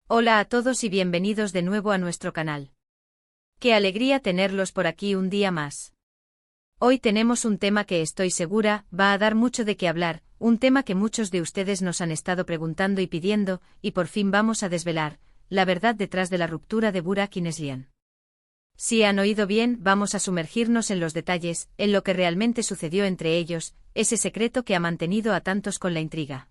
Hola a todos y bienvenidos de nuevo a nuestro canal. Qué alegría tenerlos por aquí un día más. Hoy tenemos un tema que estoy segura va a dar mucho de qué hablar, un tema que muchos de ustedes nos han estado preguntando y pidiendo, y por fin vamos a desvelar la verdad detrás de la ruptura de Burak y Neslihan. Si han oído bien, vamos a sumergirnos en los detalles, en lo que realmente sucedió entre ellos, ese secreto que ha mantenido a tantos con la intriga.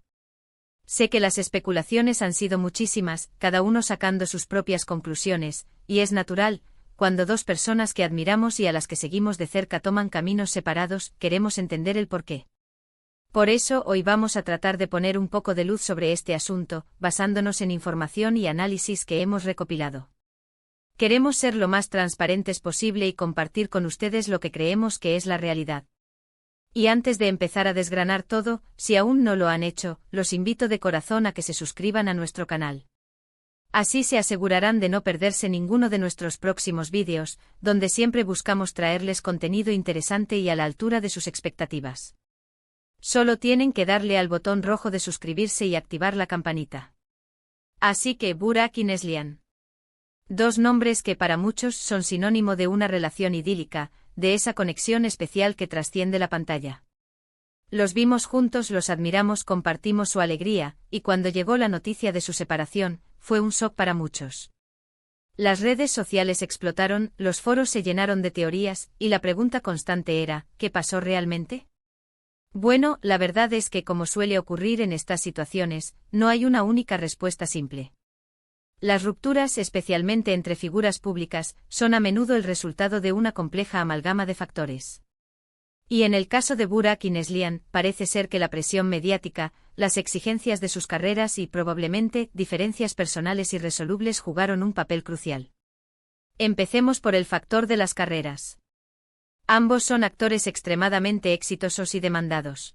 Sé que las especulaciones han sido muchísimas, cada uno sacando sus propias conclusiones, y es natural, cuando dos personas que admiramos y a las que seguimos de cerca toman caminos separados, queremos entender el porqué. Por eso hoy vamos a tratar de poner un poco de luz sobre este asunto, basándonos en información y análisis que hemos recopilado. Queremos ser lo más transparentes posible y compartir con ustedes lo que creemos que es la realidad. Y antes de empezar a desgranar todo, si aún no lo han hecho, los invito de corazón a que se suscriban a nuestro canal. Así se asegurarán de no perderse ninguno de nuestros próximos vídeos, donde siempre buscamos traerles contenido interesante y a la altura de sus expectativas. Solo tienen que darle al botón rojo de suscribirse y activar la campanita. Así que Burak y Neslihan. Dos nombres que para muchos son sinónimo de una relación idílica, de esa conexión especial que trasciende la pantalla. Los vimos juntos, los admiramos, compartimos su alegría, y cuando llegó la noticia de su separación, fue un shock para muchos. Las redes sociales explotaron, los foros se llenaron de teorías, y la pregunta constante era, ¿qué pasó realmente? Bueno, la verdad es que como suele ocurrir en estas situaciones, no hay una única respuesta simple. Las rupturas, especialmente entre figuras públicas, son a menudo el resultado de una compleja amalgama de factores. Y en el caso de Burak y Neslihan, parece ser que la presión mediática, las exigencias de sus carreras y, probablemente, diferencias personales irresolubles jugaron un papel crucial. Empecemos por el factor de las carreras. Ambos son actores extremadamente exitosos y demandados.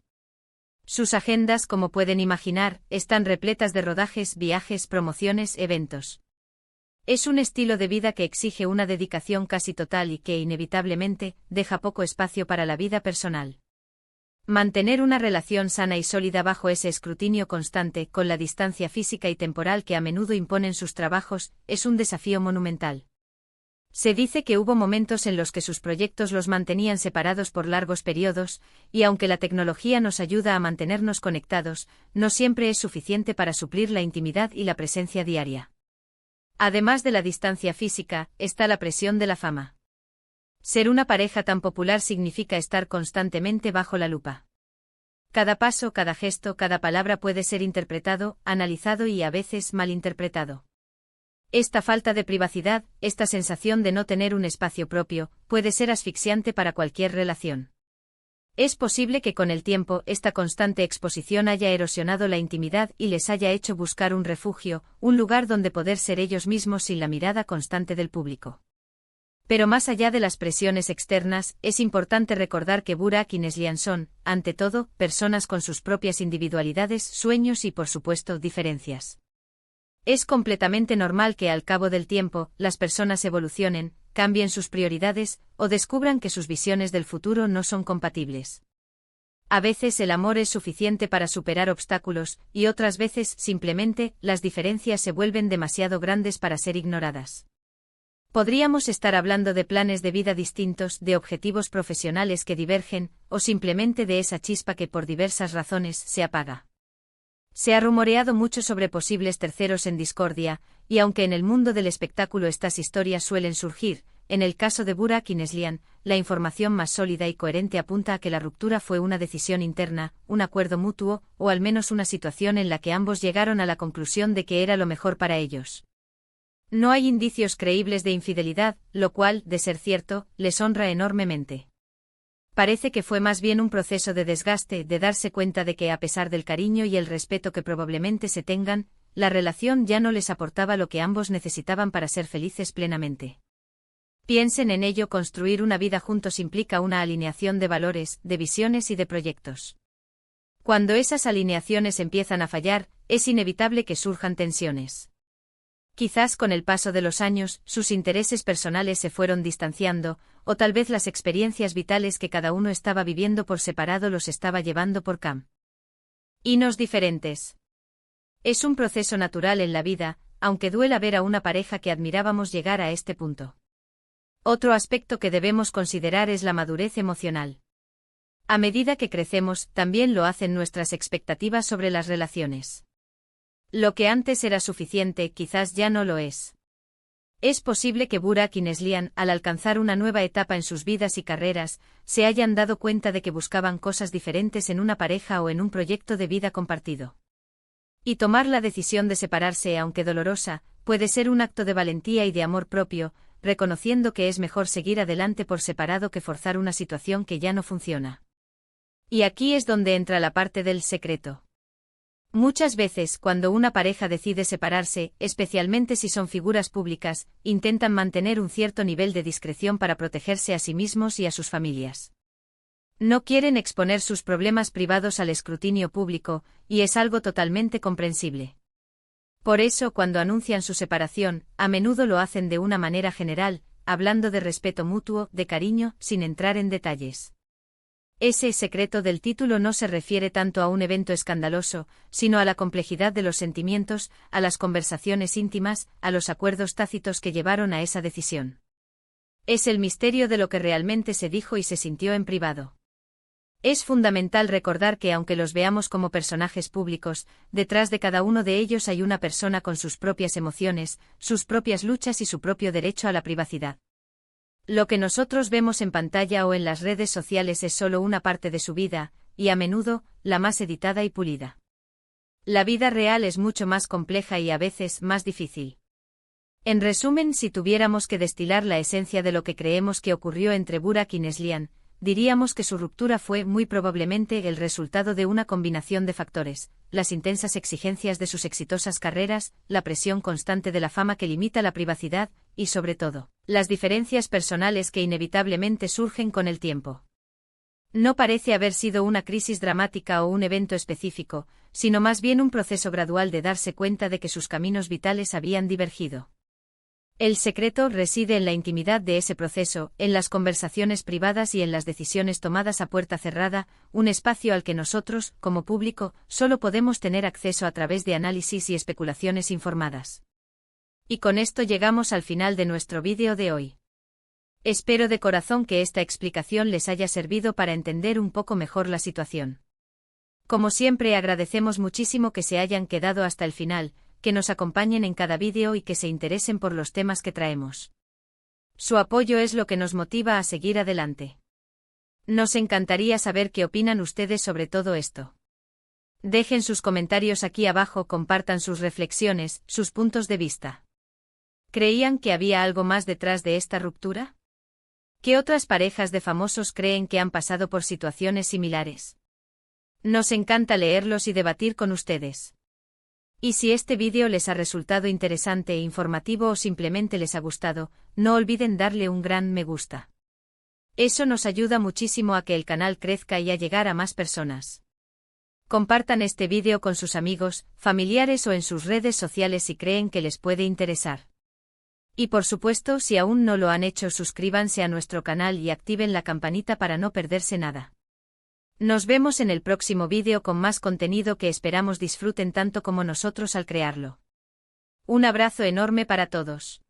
Sus agendas, como pueden imaginar, están repletas de rodajes, viajes, promociones, eventos. Es un estilo de vida que exige una dedicación casi total y que, inevitablemente, deja poco espacio para la vida personal. Mantener una relación sana y sólida bajo ese escrutinio constante, con la distancia física y temporal que a menudo imponen sus trabajos, es un desafío monumental. Se dice que hubo momentos en los que sus proyectos los mantenían separados por largos periodos, y aunque la tecnología nos ayuda a mantenernos conectados, no siempre es suficiente para suplir la intimidad y la presencia diaria. Además de la distancia física, está la presión de la fama. Ser una pareja tan popular significa estar constantemente bajo la lupa. Cada paso, cada gesto, cada palabra puede ser interpretado, analizado y a veces malinterpretado. Esta falta de privacidad, esta sensación de no tener un espacio propio, puede ser asfixiante para cualquier relación. Es posible que con el tiempo esta constante exposición haya erosionado la intimidad y les haya hecho buscar un refugio, un lugar donde poder ser ellos mismos sin la mirada constante del público. Pero más allá de las presiones externas, es importante recordar que Burak y Neslihan son, ante todo, personas con sus propias individualidades, sueños y por supuesto diferencias. Es completamente normal que al cabo del tiempo, las personas evolucionen, cambien sus prioridades, o descubran que sus visiones del futuro no son compatibles. A veces el amor es suficiente para superar obstáculos, y otras veces, simplemente, las diferencias se vuelven demasiado grandes para ser ignoradas. Podríamos estar hablando de planes de vida distintos, de objetivos profesionales que divergen, o simplemente de esa chispa que por diversas razones se apaga. Se ha rumoreado mucho sobre posibles terceros en discordia, y aunque en el mundo del espectáculo estas historias suelen surgir, en el caso de Burak y Neslihan, la información más sólida y coherente apunta a que la ruptura fue una decisión interna, un acuerdo mutuo, o al menos una situación en la que ambos llegaron a la conclusión de que era lo mejor para ellos. No hay indicios creíbles de infidelidad, lo cual, de ser cierto, les honra enormemente. Parece que fue más bien un proceso de desgaste, de darse cuenta de que a pesar del cariño y el respeto que probablemente se tengan, la relación ya no les aportaba lo que ambos necesitaban para ser felices plenamente. Piensen en ello, construir una vida juntos implica una alineación de valores, de visiones y de proyectos. Cuando esas alineaciones empiezan a fallar, es inevitable que surjan tensiones. Quizás con el paso de los años, sus intereses personales se fueron distanciando, o tal vez las experiencias vitales que cada uno estaba viviendo por separado los estaba llevando por caminos diferentes. Es un proceso natural en la vida, aunque duela ver a una pareja que admirábamos llegar a este punto. Otro aspecto que debemos considerar es la madurez emocional. A medida que crecemos, también lo hacen nuestras expectativas sobre las relaciones. Lo que antes era suficiente, quizás ya no lo es. Es posible que Burak y Neslihan, al alcanzar una nueva etapa en sus vidas y carreras, se hayan dado cuenta de que buscaban cosas diferentes en una pareja o en un proyecto de vida compartido. Y tomar la decisión de separarse, aunque dolorosa, puede ser un acto de valentía y de amor propio, reconociendo que es mejor seguir adelante por separado que forzar una situación que ya no funciona. Y aquí es donde entra la parte del secreto. Muchas veces, cuando una pareja decide separarse, especialmente si son figuras públicas, intentan mantener un cierto nivel de discreción para protegerse a sí mismos y a sus familias. No quieren exponer sus problemas privados al escrutinio público, y es algo totalmente comprensible. Por eso, cuando anuncian su separación, a menudo lo hacen de una manera general, hablando de respeto mutuo, de cariño, sin entrar en detalles. Ese secreto del título no se refiere tanto a un evento escandaloso, sino a la complejidad de los sentimientos, a las conversaciones íntimas, a los acuerdos tácitos que llevaron a esa decisión. Es el misterio de lo que realmente se dijo y se sintió en privado. Es fundamental recordar que aunque los veamos como personajes públicos, detrás de cada uno de ellos hay una persona con sus propias emociones, sus propias luchas y su propio derecho a la privacidad. Lo que nosotros vemos en pantalla o en las redes sociales es solo una parte de su vida, y a menudo, la más editada y pulida. La vida real es mucho más compleja y a veces más difícil. En resumen, si tuviéramos que destilar la esencia de lo que creemos que ocurrió entre Burak y Neslihan, diríamos que su ruptura fue muy probablemente el resultado de una combinación de factores: las intensas exigencias de sus exitosas carreras, la presión constante de la fama que limita la privacidad, y sobre todo, las diferencias personales que inevitablemente surgen con el tiempo. No parece haber sido una crisis dramática o un evento específico, sino más bien un proceso gradual de darse cuenta de que sus caminos vitales habían divergido. El secreto reside en la intimidad de ese proceso, en las conversaciones privadas y en las decisiones tomadas a puerta cerrada, un espacio al que nosotros, como público, solo podemos tener acceso a través de análisis y especulaciones informadas. Y con esto llegamos al final de nuestro vídeo de hoy. Espero de corazón que esta explicación les haya servido para entender un poco mejor la situación. Como siempre, agradecemos muchísimo que se hayan quedado hasta el final, que nos acompañen en cada vídeo y que se interesen por los temas que traemos. Su apoyo es lo que nos motiva a seguir adelante. Nos encantaría saber qué opinan ustedes sobre todo esto. Dejen sus comentarios aquí abajo, compartan sus reflexiones, sus puntos de vista. ¿Creían que había algo más detrás de esta ruptura? ¿Qué otras parejas de famosos creen que han pasado por situaciones similares? Nos encanta leerlos y debatir con ustedes. Y si este vídeo les ha resultado interesante e informativo o simplemente les ha gustado, no olviden darle un gran me gusta. Eso nos ayuda muchísimo a que el canal crezca y a llegar a más personas. Compartan este vídeo con sus amigos, familiares o en sus redes sociales si creen que les puede interesar. Y por supuesto, si aún no lo han hecho, suscríbanse a nuestro canal y activen la campanita para no perderse nada. Nos vemos en el próximo vídeo con más contenido que esperamos disfruten tanto como nosotros al crearlo. Un abrazo enorme para todos.